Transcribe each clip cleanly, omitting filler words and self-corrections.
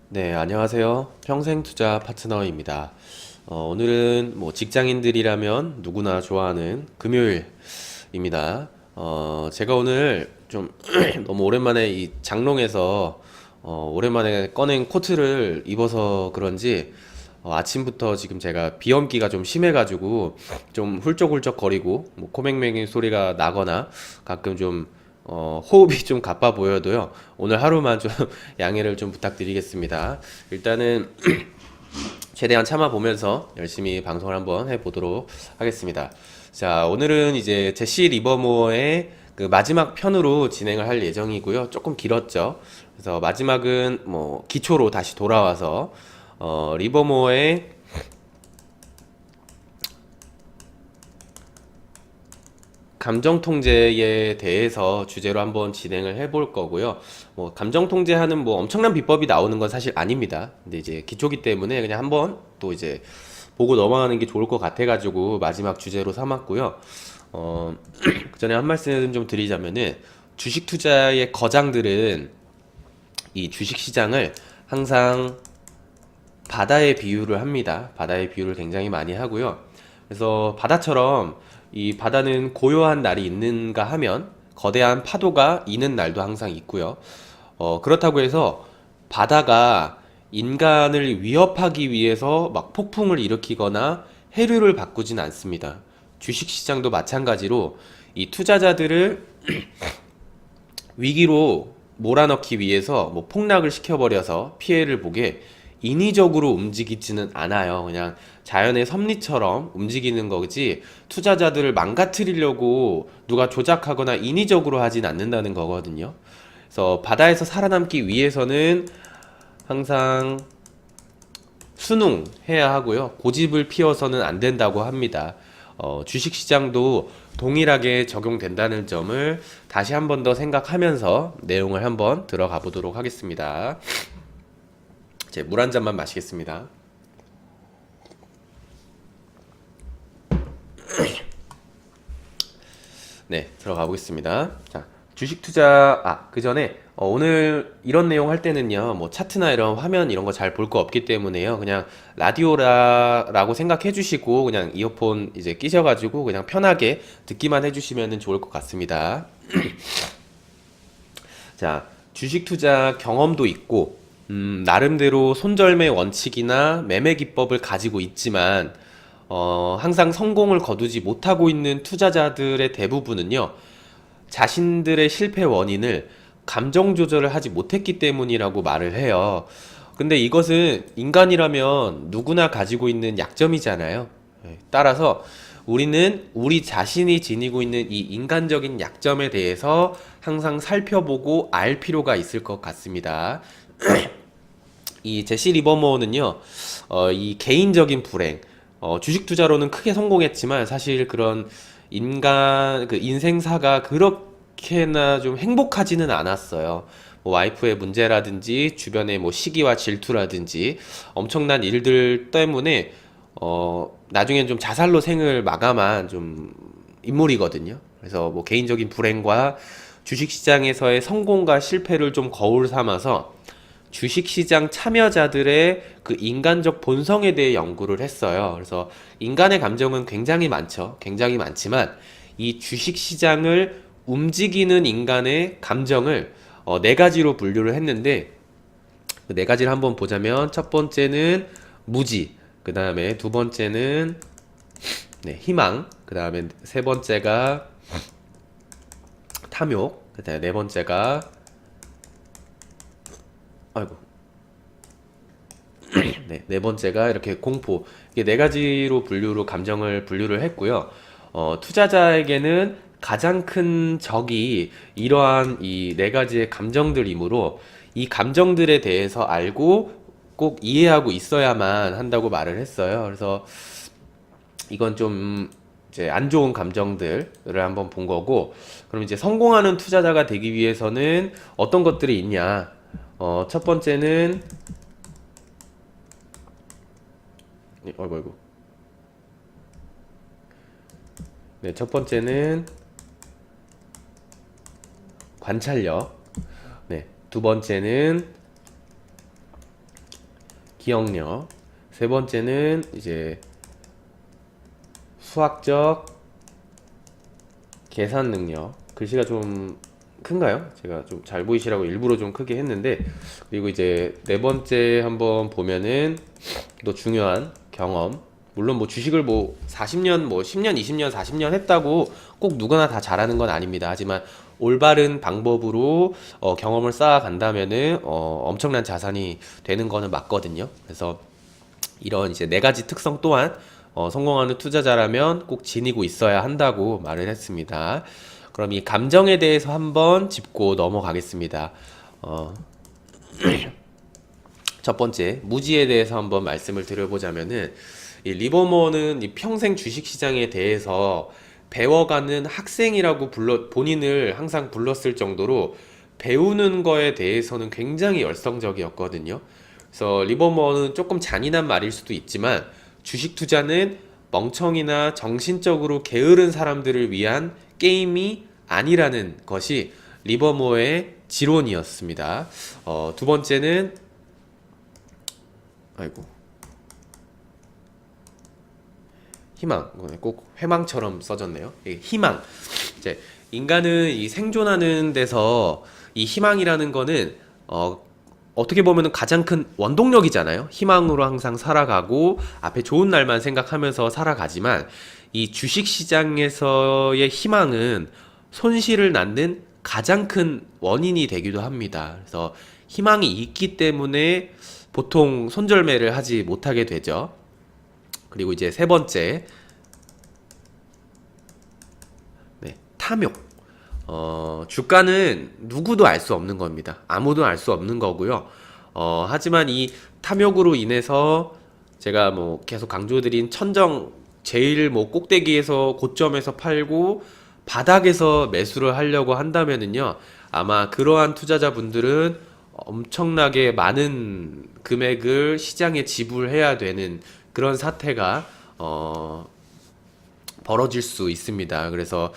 네, 안녕하세요. 평생투자 파트너입니다. 오늘은 뭐 직장인들이라면 누구나 좋아하는 금요일입니다. 제가 오늘 좀 너무 오랜만에 이 장롱에서 오랜만에 꺼낸 코트를 입어서 그런지 아침부터 지금 제가 비염기가 좀 심해가지고 좀 훌쩍훌쩍 거리고 뭐 코맹맹이 소리가 나거나 가끔 좀 호흡이 좀 가빠 보여도요. 오늘 하루만 좀 양해를 좀 부탁드리겠습니다. 일단은 최대한 참아보면서 열심히 방송을 한번 해보도록 하겠습니다. 자, 오늘은 이제 제시 리버모어의 그 마지막 편으로 진행을 할 예정이고요. 조금 길었죠. 그래서 마지막은 뭐 기초로 다시 돌아와서 리버모어의 감정 통제에 대해서 주제로 한번 진행을 해볼 거고요. 뭐 감정 통제하는 뭐 엄청난 비법이 나오는 건 사실 아닙니다. 근데 이제 기초기 때문에 그냥 한번 또 이제 보고 넘어가는 게 좋을 것 같아가지고 마지막 주제로 삼았고요. 그 전에 한 말씀 좀 드리자면은 주식 투자의 거장들은 이 주식 시장을 항상 바다에 비유를 합니다. 바다의 비유를 굉장히 많이 하고요. 그래서 바다처럼 이 바다는 고요한 날이 있는가 하면 거대한 파도가 이는 날도 항상 있고요. 그렇다고 해서 바다가 인간을 위협하기 위해서 막 폭풍을 일으키거나 해류를 바꾸진 않습니다. 주식시장도 마찬가지로 이 투자자들을 위기로 몰아넣기 위해서 뭐 폭락을 시켜버려서 피해를 보게 인위적으로 움직이지는 않아요. 그냥 자연의 섭리처럼 움직이는 거지 투자자들을 망가뜨리려고 누가 조작하거나 인위적으로 하진 않는다는 거거든요. 그래서 바다에서 살아남기 위해서는 항상 순응해야 하고요. 고집을 피워서는 안 된다고 합니다. 주식시장도 동일하게 적용된다는 점을 다시 한 번 더 생각하면서 내용을 한번 들어가 보도록 하겠습니다. 이제 물 한 잔만 마시겠습니다. 네, 들어가 보겠습니다. 자, 주식 투자, 그 전에, 오늘 이런 내용 할 때는요, 뭐, 차트나 이런 화면 이런 거 잘 볼 거 없기 때문에요, 그냥 라디오라고 생각해 주시고, 그냥 이어폰 이제 끼셔가지고, 그냥 편하게 듣기만 해주시면 좋을 것 같습니다. 자, 주식 투자 경험도 있고, 나름대로 손절매 원칙이나 매매 기법을 가지고 있지만, 항상 성공을 거두지 못하고 있는 투자자들의 대부분은요, 자신들의 실패 원인을 감정 조절을 하지 못했기 때문이라고 말을 해요. 근데 이것은 인간이라면 누구나 가지고 있는 약점이잖아요. 따라서 우리는 우리 자신이 지니고 있는 이 인간적인 약점에 대해서 항상 살펴보고 알 필요가 있을 것 같습니다. 이 제시 리버모어는요, 이 개인적인 불행, 주식 투자로는 크게 성공했지만 사실 그런 그 인생사가 그렇게나 좀 행복하지는 않았어요. 뭐 와이프의 문제라든지 주변의 뭐 시기와 질투라든지 엄청난 일들 때문에 나중엔 좀 자살로 생을 마감한 좀 인물이거든요. 그래서 뭐 개인적인 불행과 주식시장에서의 성공과 실패를 좀 거울 삼아서 주식시장 참여자들의 그 인간적 본성에 대해 연구를 했어요. 그래서 인간의 감정은 굉장히 많죠. 굉장히 많지만 이 주식시장을 움직이는 인간의 감정을 네 가지로 분류를 했는데 그 네 가지를 한번 보자면 첫 번째는 무지, 그 다음에 두 번째는 희망, 그 다음에 세 번째가 탐욕, 그 다음에 네 번째가 아이고 네 번째가 이렇게 공포. 이게 네 가지로 감정을 분류를 했고요. 투자자에게는 가장 큰 적이 이러한 이 네 가지의 감정들이므로 이 감정들에 대해서 알고 꼭 이해하고 있어야만 한다고 말을 했어요. 그래서 이건 좀 이제 안 좋은 감정들을 한번 본 거고, 그럼 이제 성공하는 투자자가 되기 위해서는 어떤 것들이 있냐? 첫 번째는 어이구 네, 첫 번째는 관찰력. 네, 두 번째는 기억력. 세 번째는 이제 수학적 계산 능력. 글씨가 좀 큰가요? 제가 좀 잘 보이시라고 일부러 좀 크게 했는데, 그리고 이제 네 번째 한번 보면은 또 중요한 경험. 물론 뭐 주식을 뭐 40년, 뭐 10년, 20년, 40년 했다고 꼭 누구나 다 잘하는 건 아닙니다. 하지만 올바른 방법으로 경험을 쌓아간다면은 엄청난 자산이 되는 거는 맞거든요. 그래서 이런 이제 네 가지 특성 또한 성공하는 투자자라면 꼭 지니고 있어야 한다고 말을 했습니다. 그럼 이 감정에 대해서 한번 짚고 넘어가겠습니다. 어, 첫 번째, 무지에 대해서 한번 말씀을 드려보자면은, 이 리버머는 이 평생 주식시장에 대해서 배워가는 학생이라고 본인을 항상 불렀을 정도로 배우는 거에 대해서는 굉장히 열성적이었거든요. 그래서 리버머는 조금 잔인한 말일 수도 있지만, 주식 투자는 멍청이나 정신적으로 게으른 사람들을 위한 게임이 아니라는 것이 리버머의 지론이었습니다. 두 번째는, 아이고, 희망. 꼭 회망처럼 써졌네요. 희망. 이제 인간은 이 생존하는 데서 이 희망이라는 거는 어떻게 보면 가장 큰 원동력이잖아요. 희망으로 항상 살아가고 앞에 좋은 날만 생각하면서 살아가지만 이 주식 시장에서의 희망은 손실을 낳는 가장 큰 원인이 되기도 합니다. 그래서 희망이 있기 때문에 보통 손절매를 하지 못하게 되죠. 그리고 이제 세 번째, 네, 탐욕. 주가는 누구도 알 수 없는 겁니다. 아무도 알 수 없는 거고요. 하지만 이 탐욕으로 인해서 제가 뭐 계속 강조드린 천정 제일 뭐 꼭대기에서 고점에서 팔고 바닥에서 매수를 하려고 한다면은요, 아마 그러한 투자자분들은 엄청나게 많은 금액을 시장에 지불해야 되는 그런 사태가 벌어질 수 있습니다. 그래서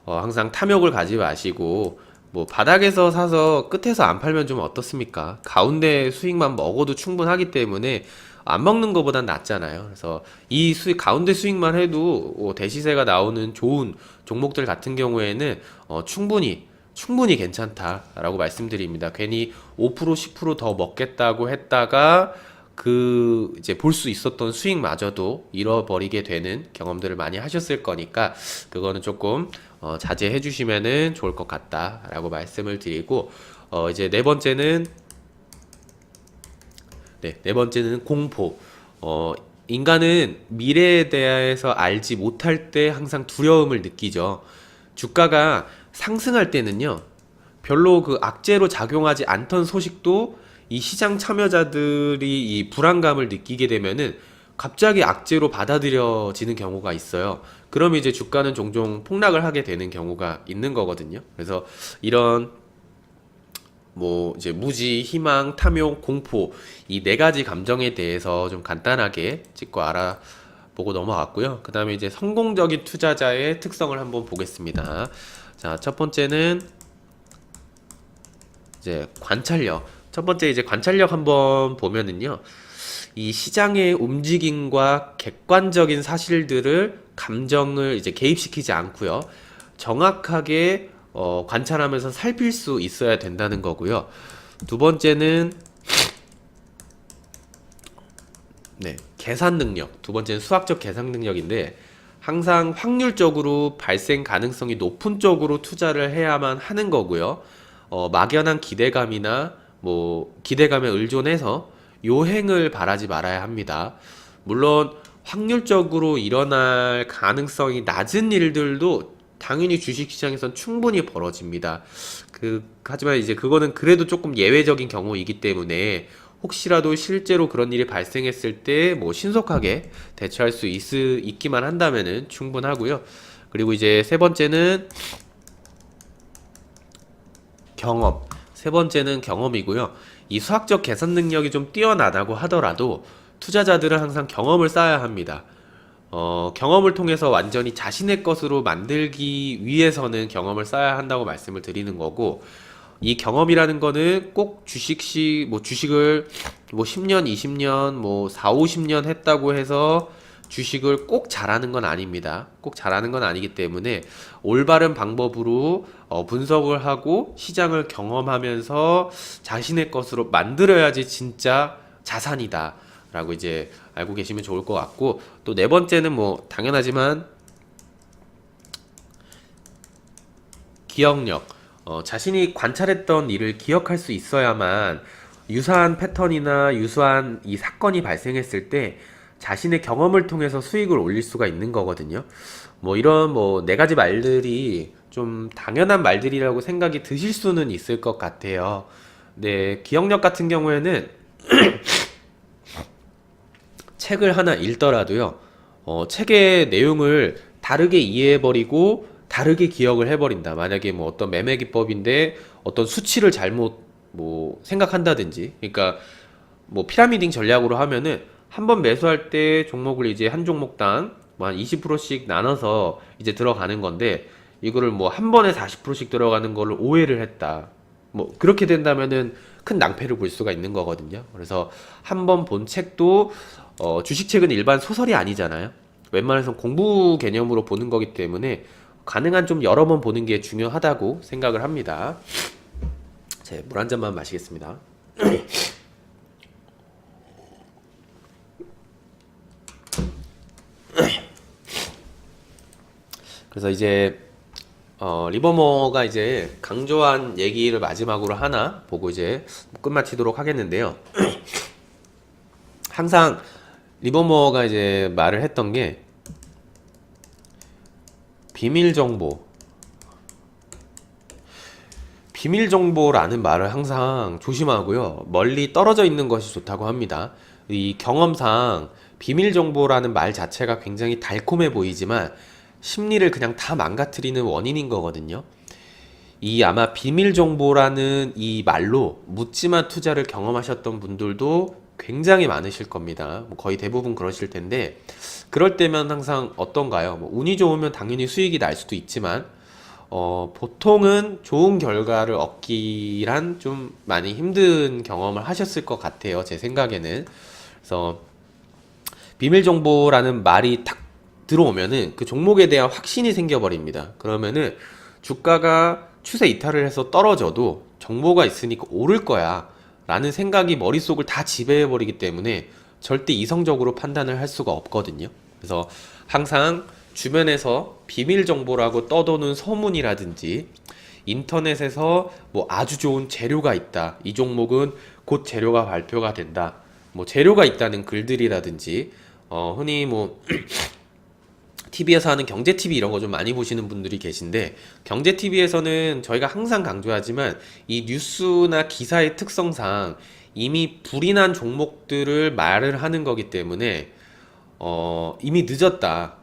항상 탐욕을 가지 마시고 뭐 바닥에서 사서 끝에서 안 팔면 좀 어떻습니까? 가운데 수익만 먹어도 충분하기 때문에 안 먹는 것보단 낫잖아요. 그래서 이 수익 가운데 수익만 해도 대시세가 나오는 좋은 종목들 같은 경우에는 충분히 괜찮다라고 말씀드립니다. 괜히 5% 10%더 먹겠다고 했다가 그 이제 볼 수 있었던 수익마저도 잃어버리게 되는 경험들을 많이 하셨을 거니까 그거는 조금 자제해 주시면은 좋을 것 같다라고 말씀을 드리고, 이제 네 번째는 공포. 인간은 미래에 대해서 알지 못할 때 항상 두려움을 느끼죠. 주가가 상승할 때는요, 별로 그 악재로 작용하지 않던 소식도 이 시장 참여자들이 이 불안감을 느끼게 되면은 갑자기 악재로 받아들여지는 경우가 있어요. 그럼 이제 주가는 종종 폭락을 하게 되는 경우가 있는 거거든요. 그래서 이런 뭐 이제 무지, 희망, 탐욕, 공포 이 네 가지 감정에 대해서 좀 간단하게 짚고 알아보고 넘어갔고요. 그 다음에 이제 성공적인 투자자의 특성을 한번 보겠습니다. 자, 첫 번째는 이제 관찰력. 첫 번째 이제 관찰력 한번 보면은요, 이 시장의 움직임과 객관적인 사실들을 감정을 이제 개입시키지 않고요, 정확하게 관찰하면서 살필 수 있어야 된다는 거고요. 두 번째는 네, 계산 능력. 두 번째는 수학적 계산 능력인데 항상 확률적으로 발생 가능성이 높은 쪽으로 투자를 해야만 하는 거고요. 막연한 기대감이나 뭐 기대감에 의존해서 요행을 바라지 말아야 합니다. 물론 확률적으로 일어날 가능성이 낮은 일들도 당연히 주식시장에선 충분히 벌어집니다. 하지만 이제 그거는 그래도 조금 예외적인 경우이기 때문에 혹시라도 실제로 그런 일이 발생했을 때 뭐 신속하게 대처할 수 있기만 한다면은 충분하고요. 그리고 이제 세 번째는 경험. 세 번째는 경험이고요. 이 수학적 계산 능력이 좀 뛰어나다고 하더라도 투자자들은 항상 경험을 쌓아야 합니다. 경험을 통해서 완전히 자신의 것으로 만들기 위해서는 경험을 쌓아야 한다고 말씀을 드리는 거고, 이 경험이라는 거는 꼭 주식을 뭐 10년, 20년, 뭐 4, 50년 했다고 해서 주식을 꼭 잘하는 건 아닙니다. 꼭 잘하는 건 아니기 때문에 올바른 방법으로 분석을 하고 시장을 경험하면서 자신의 것으로 만들어야지 진짜 자산이다 라고 이제 알고 계시면 좋을 것 같고, 또 네 번째는 뭐 당연하지만 기억력. 자신이 관찰했던 일을 기억할 수 있어야만 유사한 패턴이나 유사한 이 사건이 발생했을 때 자신의 경험을 통해서 수익을 올릴 수가 있는 거거든요. 뭐 이런 뭐 네 가지 말들이 좀 당연한 말들이라고 생각이 드실 수는 있을 것 같아요. 네, 기억력 같은 경우에는 책을 하나 읽더라도요, 책의 내용을 다르게 이해해버리고 다르게 기억을 해버린다. 만약에 뭐 어떤 매매 기법인데 어떤 수치를 잘못 뭐 생각한다든지, 그러니까 뭐 피라미딩 전략으로 하면은 한 번 매수할 때 종목을 이제 한 종목당 뭐 한 20%씩 나눠서 이제 들어가는 건데, 이거를 뭐 한 번에 40%씩 들어가는 거를 오해를 했다. 뭐 그렇게 된다면은 큰 낭패를 볼 수가 있는 거거든요. 그래서 한 번 본 책도 주식책은 일반 소설이 아니잖아요. 웬만해서 공부 개념으로 보는 거기 때문에 가능한 좀 여러 번 보는 게 중요하다고 생각을 합니다. 제 물 한 잔만 마시겠습니다. 그래서 이제 리버머가 이제 강조한 얘기를 마지막으로 하나 보고 이제 끝마치도록 하겠는데요. 항상 리버머가 이제 말을 했던 게 비밀 정보라는 말을 항상 조심하고요. 멀리 떨어져 있는 것이 좋다고 합니다. 이 경험상 비밀 정보라는 말 자체가 굉장히 달콤해 보이지만 심리를 그냥 다 망가뜨리는 원인인 거거든요. 이 아마 비밀 정보라는 이 말로 묻지마 투자를 경험하셨던 분들도 굉장히 많으실 겁니다. 뭐 거의 대부분 그러실 텐데, 그럴 때면 항상 어떤가요? 뭐 운이 좋으면 당연히 수익이 날 수도 있지만 보통은 좋은 결과를 얻기란 좀 많이 힘든 경험을 하셨을 것 같아요. 제 생각에는. 그래서 비밀 정보라는 말이 딱 들어오면은 그 종목에 대한 확신이 생겨버립니다. 그러면은 주가가 추세 이탈을 해서 떨어져도 정보가 있으니까 오를 거야 라는 생각이 머릿속을 다 지배해버리기 때문에 절대 이성적으로 판단을 할 수가 없거든요. 그래서 항상 주변에서 비밀 정보라고 떠도는 소문이라든지 인터넷에서 뭐 아주 좋은 재료가 있다, 이 종목은 곧 재료가 발표가 된다, 뭐 재료가 있다는 글들이라든지 흔히 뭐 TV에서 하는 경제TV 이런 거 좀 많이 보시는 분들이 계신데, 경제TV에서는 저희가 항상 강조하지만 이 뉴스나 기사의 특성상 이미 불이 난 종목들을 말을 하는 거기 때문에 이미 늦었다.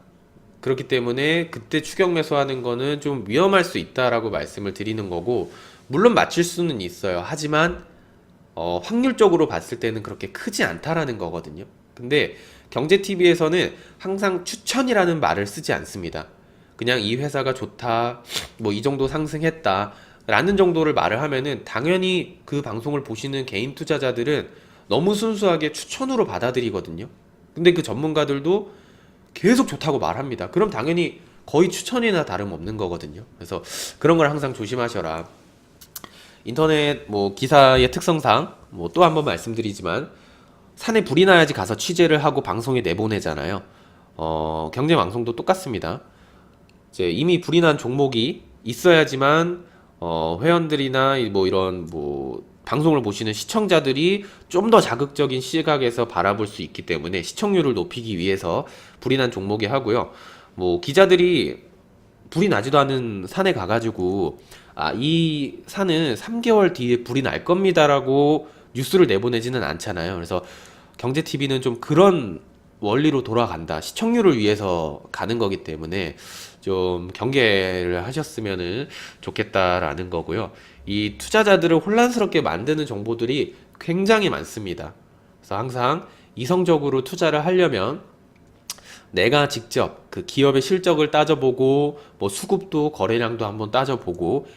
그렇기 때문에 그때 추격 매수하는 거는 좀 위험할 수 있다라고 말씀을 드리는 거고, 물론 맞출 수는 있어요. 하지만 확률적으로 봤을 때는 그렇게 크지 않다라는 거거든요. 근데 경제TV에서는 항상 추천이라는 말을 쓰지 않습니다. 그냥 이 회사가 좋다, 뭐 이 정도 상승했다 라는 정도를 말을 하면은 당연히 그 방송을 보시는 개인 투자자들은 너무 순수하게 추천으로 받아들이거든요. 근데 그 전문가들도 계속 좋다고 말합니다. 그럼 당연히 거의 추천이나 다름없는 거거든요. 그래서 그런 걸 항상 조심하셔라. 인터넷 뭐 기사의 특성상 뭐 또 한 번 말씀드리지만 산에 불이 나야지 가서 취재를 하고 방송에 내보내잖아요. 경제방송도 똑같습니다. 이제 이미 불이 난 종목이 있어야지만 회원들이나 뭐 이런 뭐 방송을 보시는 시청자들이 좀 더 자극적인 시각에서 바라볼 수 있기 때문에 시청률을 높이기 위해서 불이 난 종목이 하고요. 뭐 기자들이 불이 나지도 않은 산에 가가지고 이 산은 3개월 뒤에 불이 날 겁니다라고 뉴스를 내보내지는 않잖아요. 그래서 경제TV는 좀 그런 원리로 돌아간다. 시청률을 위해서 가는 거기 때문에 좀 경계를 하셨으면 좋겠다라는 거고요. 이 투자자들을 혼란스럽게 만드는 정보들이 굉장히 많습니다. 그래서 항상 이성적으로 투자를 하려면 내가 직접 그 기업의 실적을 따져보고 뭐 수급도 거래량도 한번 따져보고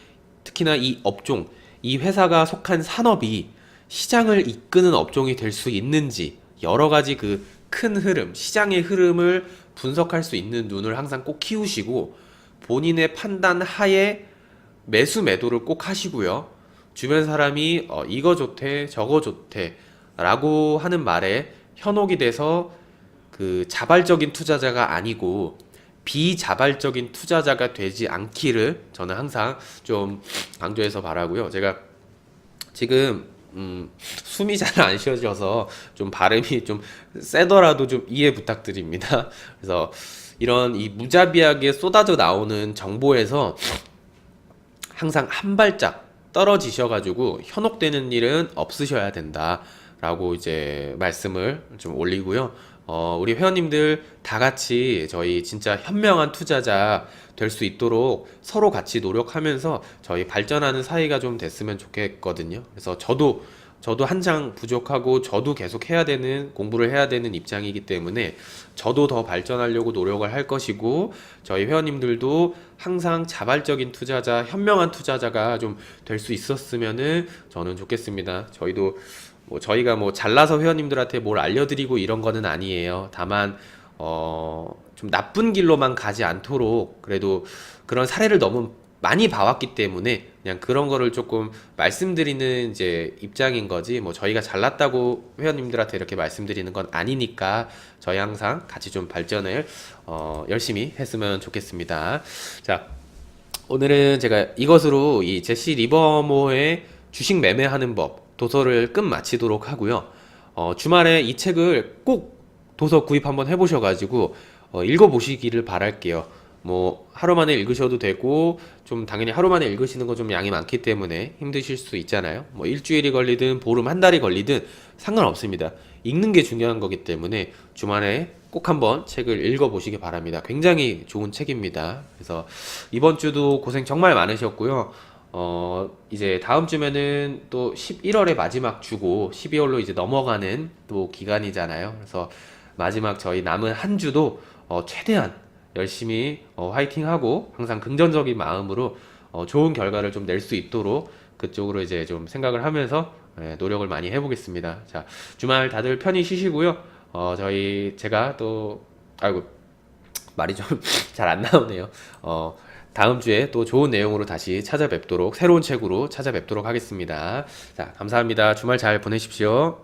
특히나 이 업종, 이 회사가 속한 산업이 시장을 이끄는 업종이 될 수 있는지 여러 가지 그 큰 흐름, 시장의 흐름을 분석할 수 있는 눈을 항상 꼭 키우시고 본인의 판단 하에 매수 매도를 꼭 하시고요. 주변 사람이 이거 좋대, 저거 좋대 라고 하는 말에 현혹이 돼서 그 자발적인 투자자가 아니고 비자발적인 투자자가 되지 않기를 저는 항상 좀 강조해서 바라고요. 제가 지금 숨이 잘 안 쉬어져서 좀 발음이 좀 세더라도 좀 이해 부탁드립니다. 그래서 이런 이 무자비하게 쏟아져 나오는 정보에서 항상 한 발짝 떨어지셔가지고 현혹되는 일은 없으셔야 된다라고 이제 말씀을 좀 올리고요. 우리 회원님들 다 같이 저희 진짜 현명한 투자자 될 수 있도록 서로 같이 노력하면서 저희 발전하는 사이가 좀 됐으면 좋겠거든요. 그래서 저도 한창 부족하고 저도 계속 해야 되는 공부를 해야 되는 입장이기 때문에 저도 더 발전하려고 노력을 할 것이고 저희 회원님들도 항상 자발적인 투자자, 현명한 투자자가 좀 될 수 있었으면은 저는 좋겠습니다. 저희가 뭐 잘나서 회원님들한테 뭘 알려드리고 이런 거는 아니에요. 다만 좀 나쁜 길로만 가지 않도록 그래도 그런 사례를 너무 많이 봐왔기 때문에 그냥 그런 거를 조금 말씀드리는 이제 입장인 거지 뭐 저희가 잘났다고 회원님들한테 이렇게 말씀드리는 건 아니니까 저희 항상 같이 좀 발전을 열심히 했으면 좋겠습니다. 자, 오늘은 제가 이것으로 이 제시 리버모어의 주식 매매하는 법 도서를 끝마치도록 하고요. 주말에 이 책을 꼭 도서 구입 한번 해보셔가지고 읽어보시기를 바랄게요. 뭐 하루 만에 읽으셔도 되고 좀 당연히 하루 만에 읽으시는 건 좀 양이 많기 때문에 힘드실 수 있잖아요. 뭐 일주일이 걸리든 보름 한 달이 걸리든 상관없습니다. 읽는 게 중요한 거기 때문에 주말에 꼭 한번 책을 읽어보시기 바랍니다. 굉장히 좋은 책입니다. 그래서 이번 주도 고생 정말 많으셨고요. 이제 다음 주면은 또 11월의 마지막 주고 12월로 이제 넘어가는 또 기간이잖아요. 그래서 마지막 저희 남은 한 주도 최대한 열심히 화이팅하고 항상 긍정적인 마음으로 좋은 결과를 좀 낼 수 있도록 그쪽으로 이제 좀 생각을 하면서 노력을 많이 해보겠습니다. 자, 주말 다들 편히 쉬시고요. 제가 또 아이고 말이 좀 잘 안 나오네요. 다음 주에 또 좋은 내용으로 다시 찾아뵙도록 새로운 책으로 찾아뵙도록 하겠습니다. 자, 감사합니다. 주말 잘 보내십시오.